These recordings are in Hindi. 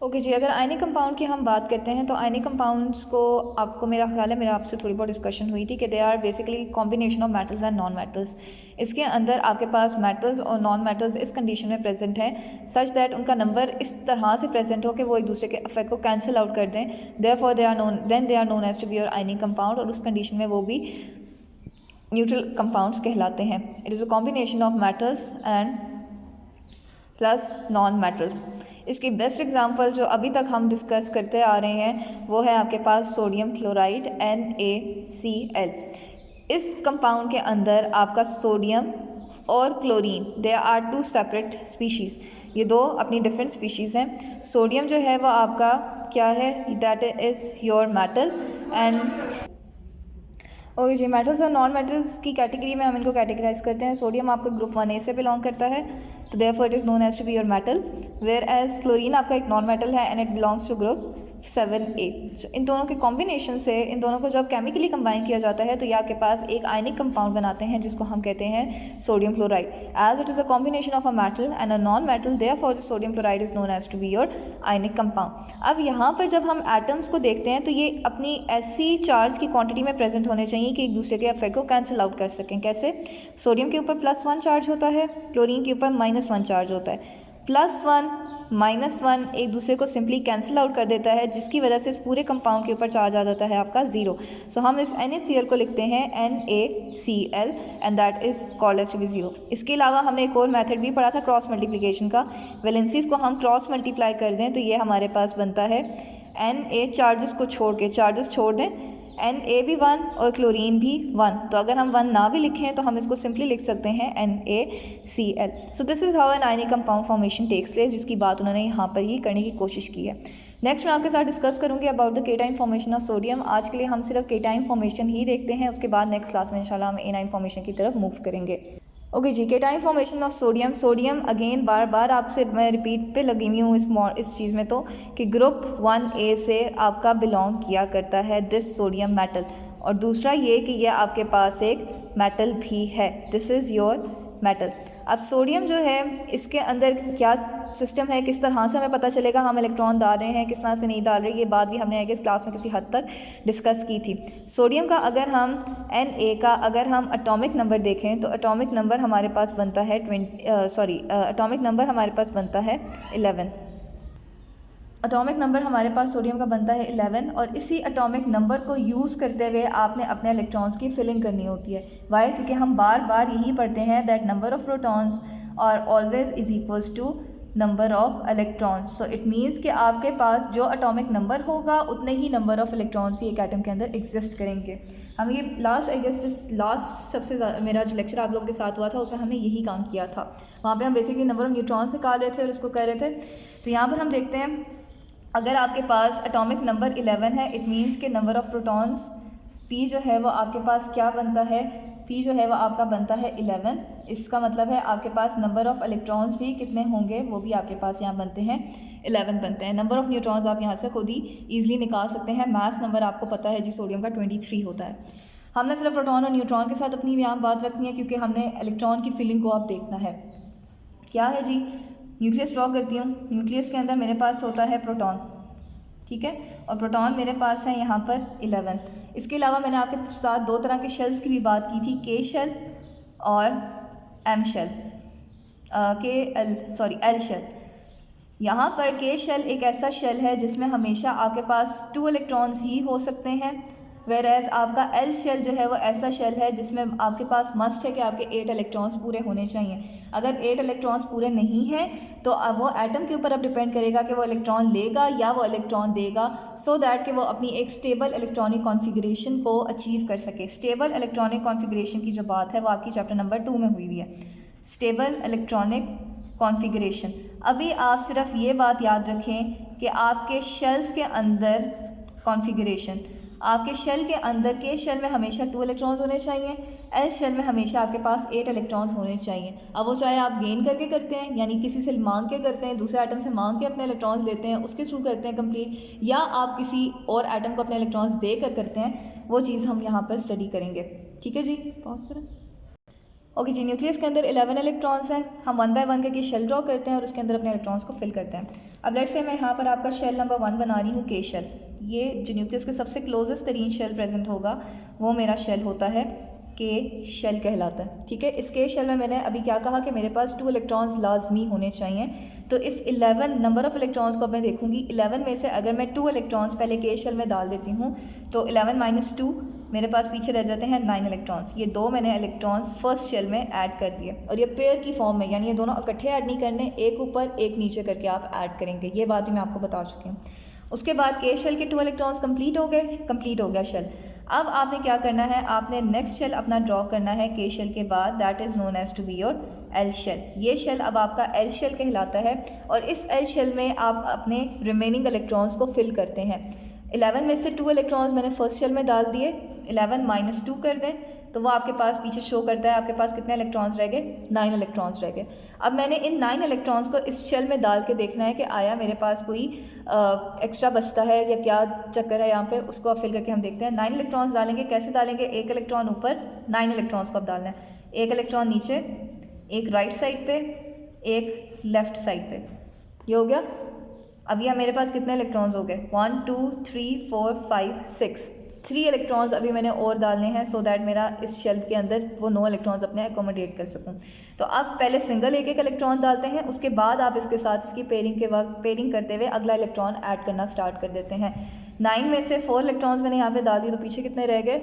ओके जी, अगर आयनिक कंपाउंड की हम बात करते हैं तो आयनिक कंपाउंड्स को आपको मेरा ख्याल है मेरा आपसे थोड़ी बहुत डिस्कशन हुई थी कि they are basically combination of metals and non metals. इसके अंदर आपके पास मेटल्स और नॉन मेटल्स इस कंडीशन में प्रेजेंट हैं सच दैट उनका नंबर इस तरह से प्रेजेंट हो कि वो एक दूसरे के इफेक्ट को कैंसिल आउट कर दें, therefore they are known as to be your ionic compound, और उस कंडीशन में वो भी न्यूट्रल कंपाउंड्स कहलाते हैं। It is a combination of metals and plus non metals. इसकी बेस्ट एग्जांपल जो अभी तक हम डिस्कस करते आ रहे हैं वो है आपके पास सोडियम क्लोराइड NaCl। इस कंपाउंड के अंदर आपका सोडियम और chlorine they are two separate species, ये दो अपनी डिफरेंट स्पीशीज़ हैं। सोडियम जो है वो आपका क्या है, that is your metal and okay जी, मेटल्स और नॉन मेटल्स की कैटेगरी में हम इनको कैटेगराइज करते हैं। सोडियम आपका ग्रुप 1A से बिलोंग करता है, तो therefore it is known as to be your metal, whereas chlorine आपका एक नॉन मेटल है and it belongs to group 7A। इन दोनों के कॉम्बिनेशन से इन दोनों को जब केमिकली कंबाइन किया जाता है तो ये आपके पास एक आयनिक कंपाउंड बनाते हैं जिसको हम कहते हैं sodium chloride. As it is a combination of a metal and a non metal, therefore sodium chloride is known as to be your ionic compound. अब यहाँ पर जब हम एटम्स को देखते हैं तो ये अपनी ऐसी चार्ज की क्वांटिटी में प्रेजेंट होने चाहिए कि एक दूसरे के इफेक्ट को कैंसिल आउट कर सकें। कैसे? सोडियम के ऊपर +1 चार्ज होता है, क्लोरीन के ऊपर -1 चार्ज होता है। +1 -1 एक दूसरे को सिंपली कैंसिल आउट कर देता है, जिसकी वजह से इस पूरे कंपाउंड के ऊपर चार्ज आ जाता है आपका 0। सो हम इस NaCl को लिखते हैं NaCl and that is called as to be 0। इसके अलावा हमने एक और मेथड भी पढ़ा था क्रॉस मल्टीप्लिकेशन का। वैलेंसीज को हम क्रॉस मल्टीप्लाई कर दें तो ये हमारे पास बनता है Na चार्जेस को छोड़ के, चार्जेस छोड़ दें, Na भी 1 और क्लोरीन भी 1। तो अगर हम 1 ना भी लिखें तो हम इसको सिंपली लिख सकते हैं NaCl। So this is how an ionic compound formation takes place, जिसकी बात उन्होंने यहाँ पर ही करने की कोशिश की है। नेक्स्ट मैं आपके साथ डिस्कस करूँगी about the cation formation of sodium. आज के लिए हम सिर्फ केटाइन फॉर्मेशन ही देखते हैं, उसके बाद नेक्स्ट क्लास में इंशाल्लाह हम एनाइन फॉर्मेशन की तरफ मूव करेंगे। ओके जी, cation formation of sodium. Sodium again बार बार आपसे मैं रिपीट पे लगी हुई हूँ इस चीज़ में तो कि ग्रुप 1A से आपका बिलोंग किया करता है दिस सोडियम मेटल, और दूसरा ये कि यह आपके पास एक मेटल भी है, दिस इज़ योर मेटल। अब सोडियम जो है इसके अंदर क्या सिस्टम है, किस तरह से हमें पता चलेगा हम इलेक्ट्रॉन डाल रहे हैं, किस तरह से नहीं डाल रहे, ये बात भी हमने इस क्लास में किसी हद तक डिस्कस की थी। सोडियम का अगर हम Na का अगर हम एटॉमिक नंबर देखें तो एटॉमिक नंबर हमारे पास बनता है एटॉमिक नंबर हमारे पास बनता है 11। एटॉमिक नंबर हमारे पास सोडियम का बनता है 11, और इसी एटॉमिक नंबर को यूज़ करते हुए आपने अपने इलेक्ट्रॉन्स की फिलिंग करनी होती है। वाई? क्योंकि हम बार बार यही पढ़ते हैं that number of protons are always is equals to number of electrons. So it means कि आपके पास जो एटॉमिक नंबर होगा उतने ही नंबर ऑफ इलेक्ट्रॉन्स भी एक एटम के अंदर एग्जिस्ट करेंगे। हम ये लास्ट सबसे मेरा जो लेक्चर आप लोगों के साथ हुआ था उसमें हमने यही काम किया था। वहाँ पे हम बेसिकली नंबर ऑफ न्यूट्रॉन्स निकाल रहे थे और इसको कह रहे थे। तो यहाँ पर हम देखते हैं अगर आपके पास एटॉमिक नंबर 11 है, इट मीन्स के नंबर ऑफ प्रोटॉन्स P जो है वो आपके पास क्या बनता है, P जो है वो आपका बनता है 11। इसका मतलब है आपके पास नंबर ऑफ़ इलेक्ट्रॉन्स भी कितने होंगे, वो भी आपके पास यहाँ बनते हैं 11 बनते हैं। नंबर ऑफ़ न्यूट्रॉन्स आप यहाँ से खुद ही ईजिली निकाल सकते हैं। मास नंबर आपको पता है जी सोडियम का 23 होता है। हमने सिर्फ प्रोटॉन और न्यूट्रॉन के साथ अपनी यहाँ बात रखनी है क्योंकि हमने इलेक्ट्रॉन की फिलिंग को आप देखना है। क्या है जी, न्यूक्लियस ड्रॉ करती हूँ। न्यूक्लियस के अंदर मेरे पास होता है प्रोटॉन, ठीक है, और प्रोटॉन मेरे पास है यहाँ पर 11। इसके अलावा मैंने आपके साथ दो तरह के शेल्स की भी बात की थी, K शेल और M शेल, एल शेल। यहाँ पर K शेल एक ऐसा शेल है जिसमें हमेशा आपके पास 2 इलेक्ट्रॉन्स ही हो सकते हैं, वेर एज आपका एल शेल जो है वो ऐसा शेल है जिसमें आपके पास मस्ट है कि आपके 8 इलेक्ट्रॉन्स पूरे होने चाहिए। अगर 8 इलेक्ट्रॉन्स पूरे नहीं हैं तो अब वो एटम के ऊपर अब डिपेंड करेगा कि वो इलेक्ट्रॉन लेगा या वो इलेक्ट्रॉन देगा, सो दैट कि वो अपनी एक स्टेबल इलेक्ट्रॉनिक कॉन्फ़िगरेशन को अचीव कर सके। स्टेबल इलेक्ट्रॉनिक कॉन्फ़िगरेशन की जो बात है वो आपकी चैप्टर नंबर 2 में हुई है, स्टेबल इलेक्ट्रॉनिक कॉन्फ़िगरेशन। अभी आप सिर्फ ये बात याद रखें कि आपके शेल्स के अंदर कॉन्फ़िगरेशन, आपके शेल के अंदर के शेल में हमेशा 2 इलेक्ट्रॉन्स होने चाहिए, एल शेल में हमेशा आपके पास 8 इलेक्ट्रॉन्स होने चाहिए। अब वो चाहे आप गेन करके करते हैं, यानी किसी से मांग के करते हैं, दूसरे एटम से मांग के अपने इलेक्ट्रॉन्स लेते हैं, उसके थ्रू करते हैं कंप्लीट, या आप किसी और एटम को अपने इलेक्ट्रॉन्स दे कर करते हैं, वो चीज़ हम यहाँ पर स्टडी करेंगे। ठीक है जी, पॉज करें। ओके जी, न्यूक्लियस के अंदर 11 इलेक्ट्रॉन्स हैं। हम 1 बाय 1 करके शेल ड्रॉ करते हैं और उसके अंदर अपने इलेक्ट्रॉन्स को फिल करते हैं। अब लेट्स से मैं यहाँ पर आपका शेल नंबर 1 बना रही हूँ, के शेल। ये जो न्यूक्लियस के सबसे क्लोजेस्ट तरीन शेल प्रेजेंट होगा वो मेरा शेल होता है, के शेल कहलाता है। ठीक है, इस के शेल में मैंने अभी क्या कहा कि मेरे पास 2 इलेक्ट्रॉन्स लाजमी होने चाहिए। तो इस 11 नंबर ऑफ़ इलेक्ट्रॉन्स को मैं देखूंगी। 11 में से अगर मैं 2 इलेक्ट्रॉन्स पहले के शेल में डाल देती हूँ तो 11 माइनस 2 मेरे पास पीछे रह जाते हैं 9 इलेक्ट्रॉन्स। ये 2 मैंने इलेक्ट्रॉन्स फर्स्ट शेल में ऐड कर दिए और ये पेयर की फॉर्म में, यानी ये दोनों इकट्ठे ऐड नहीं करने, एक ऊपर एक नीचे करके आप ऐड करेंगे। ये बात भी मैं आपको बता चुकी हूँ। उसके बाद के शेल के 2 इलेक्ट्रॉन्स कंप्लीट हो गया शेल। अब आपने क्या करना है, आपने नेक्स्ट शेल अपना ड्रॉ करना है के शेल के बाद, that is known as to be your L shell. ये शेल अब आपका एल शेल कहलाता है और इस एल शेल में आप अपने रिमेनिंग इलेक्ट्रॉन्स को फिल करते हैं। 11 में से 2 इलेक्ट्रॉन्स मैंने फर्स्ट शेल में डाल दिए। 11 माइनस 2 कर दें तो वो आपके पास पीछे शो करता है आपके पास कितने इलेक्ट्रॉन्स रह गए, 9 इलेक्ट्रॉन्स रह गए। अब मैंने इन 9 इलेक्ट्रॉन्स को इस शेल में डाल के देखना है कि आया मेरे पास कोई एक्स्ट्रा बचता है या क्या चक्कर है यहाँ पे, उसको आप फिल करके हम देखते हैं। 9 इलेक्ट्रॉन्स डालेंगे, कैसे डालेंगे, एक इलेक्ट्रॉन ऊपर, 9 इलेक्ट्रॉन्स को आप डालना है, एक इलेक्ट्रॉन नीचे, एक राइट साइड पे, एक लेफ्ट साइड पे। ये हो गया। अब यह मेरे पास कितने इलेक्ट्रॉन्स हो गए, 1 2 3 4 5 6, 3 इलेक्ट्रॉन्स अभी मैंने और डालने हैं सो दैट मेरा इस शेल के अंदर वो 9 इलेक्ट्रॉन्स अपने एकोमोडेट कर सकूं। तो अब पहले सिंगल एक इलेक्ट्रॉन डालते हैं, उसके बाद आप इसके साथ इसकी पेयरिंग के वक्त पेयरिंग करते हुए अगला इलेक्ट्रॉन ऐड करना स्टार्ट कर देते हैं। 9 में से 4 इलेक्ट्रॉन्स मैंने यहाँ पर डाल दिए तो पीछे कितने रह गए,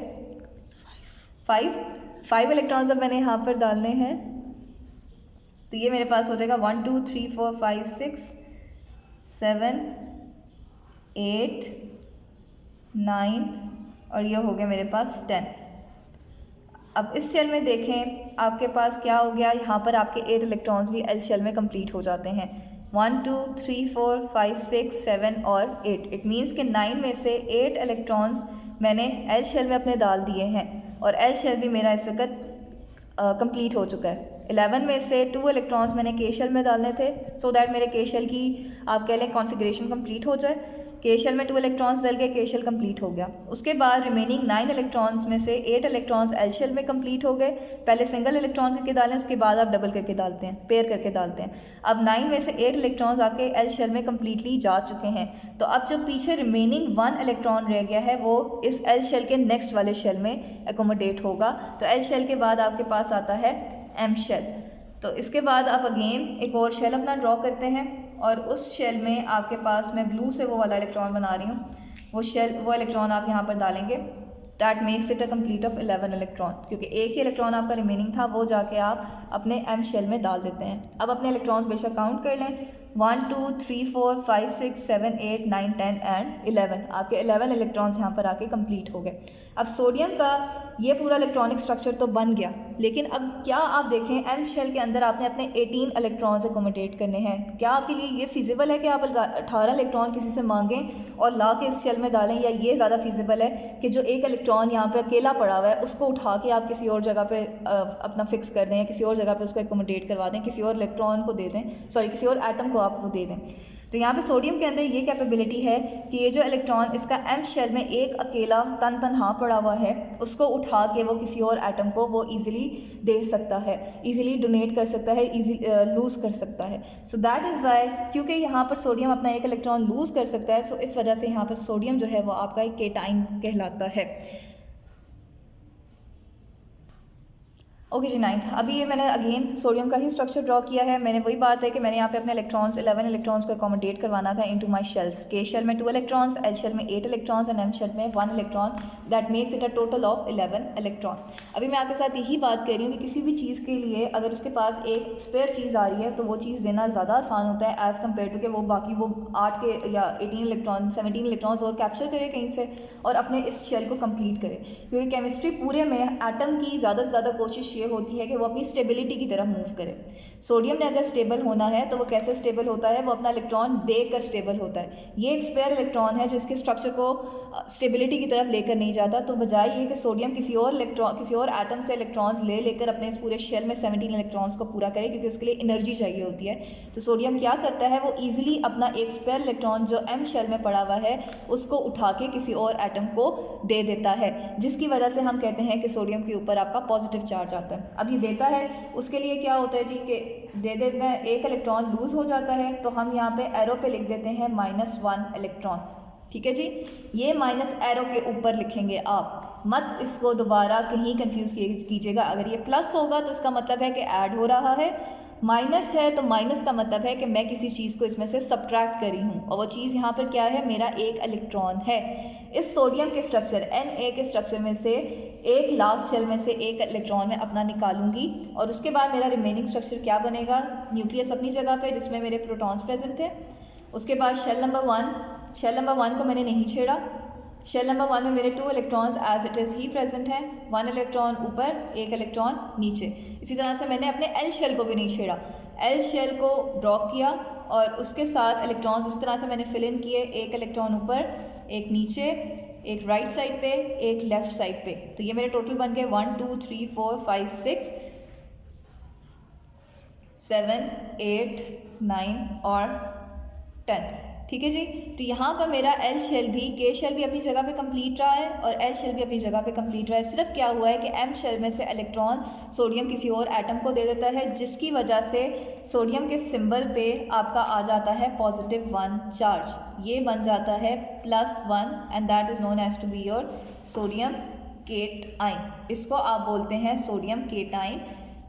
5 इलेक्ट्रॉन्स अब मैंने यहाँ पर डालने हैं। तो ये मेरे पास हो जाएगा 1 2 3 4 5 6 7 8 9 और ये हो गया मेरे पास 10। अब इस शेल में देखें आपके पास क्या हो गया, यहाँ पर आपके 8 इलेक्ट्रॉन्स भी एल शेल में कंप्लीट हो जाते हैं। 1 2 3 4 5 6 7 और 8। इट मीन्स कि 9 में से 8 इलेक्ट्रॉन्स मैंने एल शेल में अपने डाल दिए हैं और एल शेल भी मेरा इस वक्त कंप्लीट हो चुका है। 11 में से 2 इलेक्ट्रॉन्स मैंने के शेल में डालने थे सो दैट मेरे के शेल की आप कह लें कॉन्फ़िगरेशन कंप्लीट हो जाए। के शेल में 2 इलेक्ट्रॉन्स डल गए, के शेल कंप्लीट हो गया। उसके बाद रिमेनिंग 9 इलेक्ट्रॉन्स में से 8 इलेक्ट्रॉन्स एल शेल में कंप्लीट हो गए। पहले सिंगल इलेक्ट्रॉन करके डालें, उसके बाद आप डबल करके डालते हैं, पेयर करके डालते हैं। अब 9 में से 8 इलेक्ट्रॉन्स आपके एल शेल में कम्प्लीटली जा चुके हैं। तो अब जो पीछे रिमेनिंग 1 इलेक्ट्रॉन रह गया है वो इस एल शेल के नेक्स्ट वाले शेल में एकोमोडेट होगा। तो एल शेल के बाद आपके पास आता है एम शेल। तो इसके बाद आप अगेन एक और शेल अपना ड्रॉ करते हैं और उस शेल में आपके पास मैं ब्लू से वो वाला इलेक्ट्रॉन बना रही हूँ, वो इलेक्ट्रॉन आप यहाँ पर डालेंगे। That makes it a complete of 11 electron, क्योंकि एक ही इलेक्ट्रॉन आपका रिमेनिंग था, वो जाके आप अपने एम शेल में डाल देते हैं। अब अपने इलेक्ट्रॉन्स बेशक काउंट कर लें, 1 2 3 4 5 6 7 8 9 10 एंड 11। आपके 11 इलेक्ट्रॉन्स यहाँ पर आके कंप्लीट हो गए। अब सोडियम का ये पूरा इलेक्ट्रॉनिक स्ट्रक्चर तो बन गया, लेकिन अब क्या आप देखें एम शेल के अंदर आपने अपने 18 इलेक्ट्रॉन्स एकोमोडेट करने हैं। क्या आपके लिए ये फिजिबल है कि आप 18 इलेक्ट्रॉन किसी से मांगें और ला के इस शेल में डालें, या ये ज़्यादा फिजिबल है कि जो एक इलेक्ट्रॉन यहाँ पे अकेला पड़ा हुआ है उसको उठा के आप किसी और जगह पे अपना फिक्स कर दें या किसी और जगह पे उसको एकोमोडेट करवा दें, किसी और इलेक्ट्रॉन को दे दें, सॉरी किसी और एटम को आप वो दे दें। तो यहाँ पे सोडियम के अंदर ये कैपेबिलिटी है कि ये जो इलेक्ट्रॉन इसका एम शेल में एक अकेला तनहा पड़ा हुआ है उसको उठा के वो किसी और एटम को वो इजीली दे सकता है, इजीली डोनेट कर सकता है, लूज़ कर सकता है। सो दैट इज़ वाई, क्योंकि यहाँ पर सोडियम अपना एक इलेक्ट्रॉन लूज़ कर सकता है, सो इस वजह से यहाँ पर सोडियम जो है वो आपका एक केटाइन कहलाता है। ओके जी, 9th। अभी ये मैंने अगेन सोडियम का ही स्ट्रक्चर ड्रॉ किया है। मैंने वही बात है कि मैंने यहाँ पे अपने इलेक्ट्रॉन्स 11 इलेक्ट्रॉन्स को अकोमोडेट करवाना था इनटू माय शेल्स। के शेल में 2 इलेक्ट्रॉन्स, एल शेल में 8 इलेक्ट्रॉन्स एंड एम शेल में 1 electron. That makes it a total of 11 electron. अभी मैं आपके साथ यही बात कर रही हूँ कि किसी भी चीज़ के लिए अगर उसके पास एक स्पेयर चीज़ आ रही है तो वो चीज़ देना ज़्यादा आसान होता है एज़ कम्पेयर टू कि वो बाकी वो 8 के या 18 इलेक्ट्रॉन 17 इलेक्ट्रॉन्स और कैप्चर करे कहीं से और अपने इस शेल को कंप्लीट करे। क्योंकि केमिस्ट्री पूरे में एटम की ज़्यादा से ज़्यादा कोशिश ये होती है कि वो स्टेबिलिटी की तरफ मूव करे। सोडियम ने अगर स्टेबल होना है तो वो कैसे स्टेबल होता है, वो अपना इलेक्ट्रॉन देकर स्टेबल होता है। ये एक स्पेयर इलेक्ट्रॉन है जो इसके स्ट्रक्चर को स्टेबिलिटी की तरफ लेकर नहीं जाता। तो बजाय ये कि सोडियम किसी और एटम से इलेक्ट्रॉन्स लेकर अपने इस पूरे शेल में 17 इलेक्ट्रॉन्स को पूरा करे, क्योंकि उसके लिए एनर्जी चाहिए होती है। तो सोडियम क्या करता है, वो ईजिली अपना एक स्पेयर इलेक्ट्रॉन जो एम शेल में पड़ा हुआ है उसको उठा के किसी और एटम को दे देता है, जिसकी वजह से हम कहते हैं कि सोडियम के ऊपर आपका पॉजिटिव चार्ज आता है। जाता है। अब ये देता है, उसके लिए क्या होता है जी कि दे देना है, एक इलेक्ट्रॉन लूज़ हो जाता है, तो हम यहाँ पे एरो पे लिख देते हैं -1 इलेक्ट्रॉन। ठीक है जी, ये माइनस एरो के ऊपर लिखेंगे आप, मत इसको दोबारा कहीं कंफ्यूज कीजिएगा। अगर ये प्लस होगा तो इसका मतलब है कि ऐड हो रहा है, माइनस है तो माइनस का मतलब है कि मैं किसी चीज़ को इसमें से सब्ट्रैक्ट करी हूँ, और वो चीज़ यहाँ पर क्या है, मेरा एक इलेक्ट्रॉन है। इस सोडियम के स्ट्रक्चर Na के स्ट्रक्चर में से एक लास्ट शेल में से एक इलेक्ट्रॉन में अपना निकालूंगी, और उसके बाद मेरा रिमेनिंग स्ट्रक्चर क्या बनेगा, न्यूक्लियस अपनी जगह पे जिसमें मेरे प्रोटॉन्स प्रेजेंट थे। उसके बाद शेल नंबर 1 को मैंने नहीं छेड़ा। शेल नंबर 1 में मेरे 2 इलेक्ट्रॉन्स एज इट इज़ ही प्रेजेंट हैं, 1 इलेक्ट्रॉन ऊपर, 1 इलेक्ट्रॉन नीचे। इसी तरह से मैंने अपने एल शेल को भी नहीं छेड़ा, एल शेल को ड्रॉ किया और उसके साथ इलेक्ट्रॉन्स उस तरह से मैंने फिल इन किए, 1 इलेक्ट्रॉन ऊपर, 1 नीचे, एक राइट साइड पे, एक लेफ्ट साइड पे। तो ये मेरे टोटल बन गए 1 2 3 4 5 6 7 8 9 और 10। ठीक है जी, तो यहाँ पर मेरा एल शेल भी, के शेल भी अपनी जगह पे कंप्लीट रहा है और एल शेल भी अपनी जगह पे कंप्लीट रहा है। सिर्फ क्या हुआ है कि एम शेल में से इलेक्ट्रॉन सोडियम किसी और एटम को दे देता है, जिसकी वजह से सोडियम के सिंबल पे आपका आ जाता है +1 चार्ज, ये बन जाता है +1 and that is known as to be your sodium cation. इसको आप बोलते हैं सोडियम केटाइन।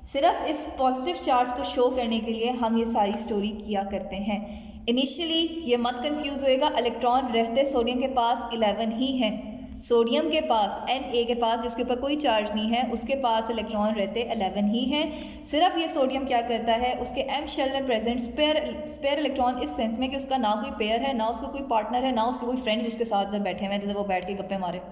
सिर्फ इस पॉजिटिव चार्ज को शो करने के लिए हम ये सारी स्टोरी किया करते हैं। इनिशियली ये मत कंफ्यूज होएगा, इलेक्ट्रॉन रहते सोडियम के पास 11 ही हैं। सोडियम के पास, Na के पास जिसके ऊपर कोई चार्ज नहीं है, उसके पास इलेक्ट्रॉन रहते 11 ही हैं। सिर्फ ये सोडियम क्या करता है, उसके एम शेल में प्रेजेंट स्पेयर इलेक्ट्रॉन इस सेंस में कि उसका ना कोई पेयर है, ना उसका कोई पार्टनर है, ना उसके कोई फ्रेंड जिसके साथ इधर बैठे हुए हैं तो वो बैठ के गप्पे मारे।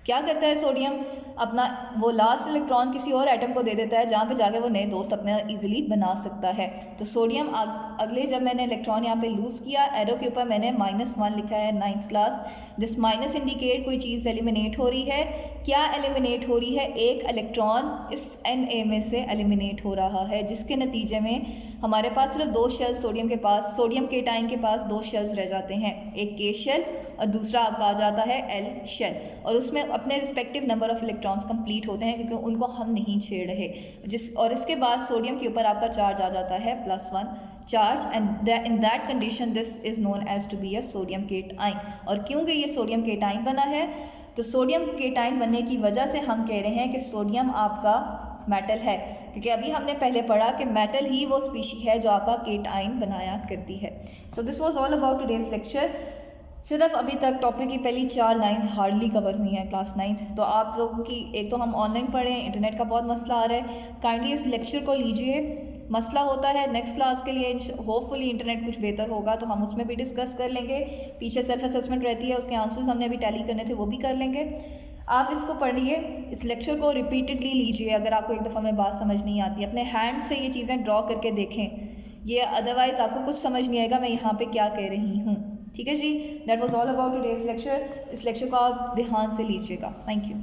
क्या करता है सोडियम, अपना वो लास्ट इलेक्ट्रॉन किसी और एटम को दे देता है जहाँ पे जाके वो नए दोस्त अपने इजीली बना सकता है। तो सोडियम अगले जब मैंने इलेक्ट्रॉन यहाँ पे लूज़ किया, एरो के ऊपर मैंने -1 लिखा है 9th class. This minus indicate कोई चीज़ एलिमिनेट हो रही है। क्या एलिमिनेट हो रही है, एक इलेक्ट्रॉन इस Na में से एलिमिनेट हो रहा है, जिसके नतीजे में हमारे पास सिर्फ 2 शेल्स सोडियम के पास, सोडियम केटाइन के पास 2 शेल्स रह जाते हैं, एक के शेल और दूसरा आपका आ जाता है एल शेल, और उसमें अपने respective number of electrons complete होते हैं क्योंकि उनको हम नहीं छेड़ रहे। और इसके बाद सोडियम के ऊपर आपका चार्ज आ जाता है +1 charge, and in that condition this is known as to be a sodium cation. और क्योंकि ये सोडियम केटाइन बना है, तो सोडियम केटाइन बनने की वजह से हम कह रहे हैं कि सोडियम आपका मेटल है, क्योंकि अभी हमने पहले पढ़ा कि मेटल ही वो स्पीशी है जो आपका केटाइन बनाया करती है। So this was all about today's lecture. सिर्फ अभी तक टॉपिक की पहली 4 लाइंस हार्डली कवर हुई हैं क्लास 9th। तो आप लोगों की, एक तो हम ऑनलाइन पढ़े हैं, इंटरनेट का बहुत मसला आ रहा है, काइंडली इस लेक्चर को लीजिए। मसला होता है नेक्स्ट क्लास के लिए होपफुली इंटरनेट कुछ बेहतर होगा तो हम उसमें भी डिस्कस कर लेंगे। पीछे सेल्फ असेसमेंट रहती है, उसके आंसर्स हमने अभी टैली करने थे, वो भी कर लेंगे। आप इसको पढ़िए, इस लेक्चर को रिपीटेडली लीजिए। अगर आपको एक दफ़ा में बात समझ नहीं आती, अपने हैंड से ये चीज़ें ड्रॉ करके देखें, ये अदरवाइज़ आपको कुछ समझ नहीं आएगा मैं यहाँ पे क्या कह रही हूँ। ठीक है जी, that was all about today's lecture. इस लेक्चर को आप ध्यान से लीजिएगा। Thank you.